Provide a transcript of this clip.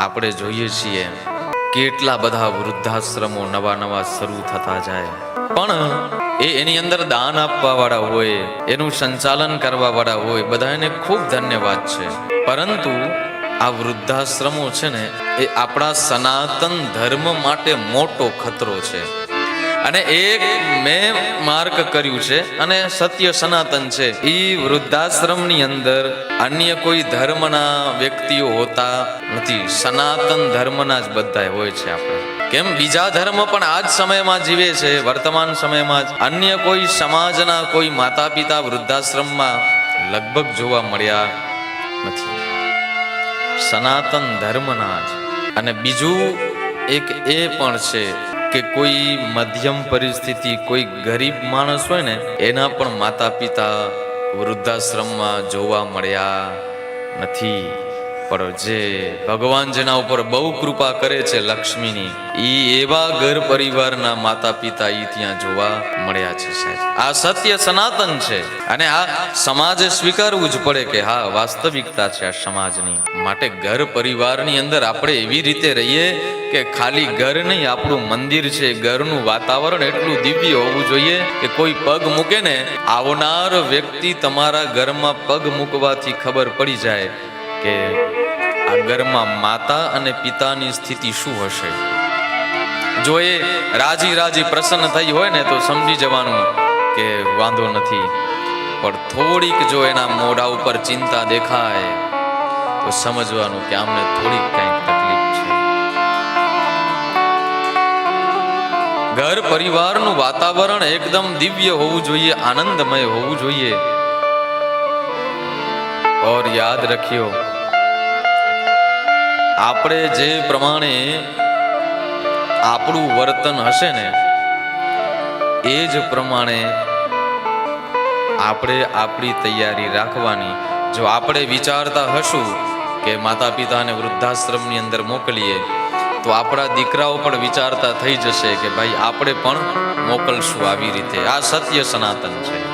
આપણે જોઈએ છીએ કેટલા બધા વૃદ્ધાશ્રમો નવા શરૂ થતા જાય, પણ એની અંદર દાન આપવા વાળા હોય, એનું સંચાલન કરવા વાળા હોય, બધાને ખૂબ ધન્યવાદ છે. પરંતુ આ વૃદ્ધાશ્રમો છે ને, એ આપણા સનાતન ધર્મ માટે મોટો ખતરો છે. અને એક મેં માર્ક કર્યું છે અને સત્ય સનાતન છે, એ વૃદ્ધાશ્રમની અંદર અન્ય કોઈ ધર્મના વ્યક્તિઓ હોતા નથી, સનાતન ધર્મના જ બધા હોય છે. આપણે કેમ બીજા ધર્મ પણ આ જ સમયમાં જીવે છે, વર્તમાન સમયમાં જ અન્ય કોઈ સમાજના કોઈ માતા પિતા વૃદ્ધાશ્રમમાં લગભગ જોવા મળ્યા નથી, સનાતન ધર્મના જ. અને બીજું એક એ પણ છે કે કોઈ મધ્યમ પરિસ્થિતિ, કોઈ ગરીબ માણસ હોય ને, એના પણ માતા પિતા વૃદ્ધાશ્રમમાં જોવા મળ્યા નથી. પણ જે ભગવાન જેના ઉપર બહુ કૃપા કરે છે, લક્ષ્મીની, એવા ઘર પરિવારના માતા પિતા ત્યાં જોવા મળ્યા છે. સાહેબ, આ સત્ય સનાતન છે અને આ સમાજે સ્વીકારવું જ પડે કે હા, વાસ્તવિકતા છે આ સમાજની. માટે ઘર પરિવારની અંદર આપણે એવી રીતે રહીએ કે ખાલી ઘર નહીં, આપણું મંદિર છે, ઘરનું વાતાવરણ એટલું દિવ્ય હોવું જોઈએ કે કોઈ પગ મૂકે ને, આવનાર વ્યક્તિ તમારા ઘરમાં પગ મૂકવાથી ખબર પડી જાય કે આ ઘરમાં માતા અને પિતાની સ્થિતિ શું હશે. જો એ રાજી પ્રસન્ન થઈ હોય ને તો સમજી જવાનું કે વાંધો નથી, પણ થોડીક જો એના મોઢા ઉપર ચિંતા દેખાય તો સમજવાનું કે આમને થોડીક કંઈક તકલીફ છે. ઘર પરિવારનું વાતાવરણ એકદમ દિવ્ય હોવું જોઈએ, આનંદમય હોવું જોઈએ. और યાદ રખ્યો, આપણે જે પ્રમાણે આપણું વર્તન હશે ને, એ જ પ્રમાણે આપણે આપણી તૈયારી રાખવાની. જો આપણે વિચારતા હશું કે માતા પિતાને વૃદ્ધાશ્રમની અંદર મોકલીએ, તો આપણા દીકરાઓ પણ વિચારતા થઈ જશે કે ભાઈ આપણે પણ મોકલશું આવી રીતે. આ સત્ય સનાતન છે.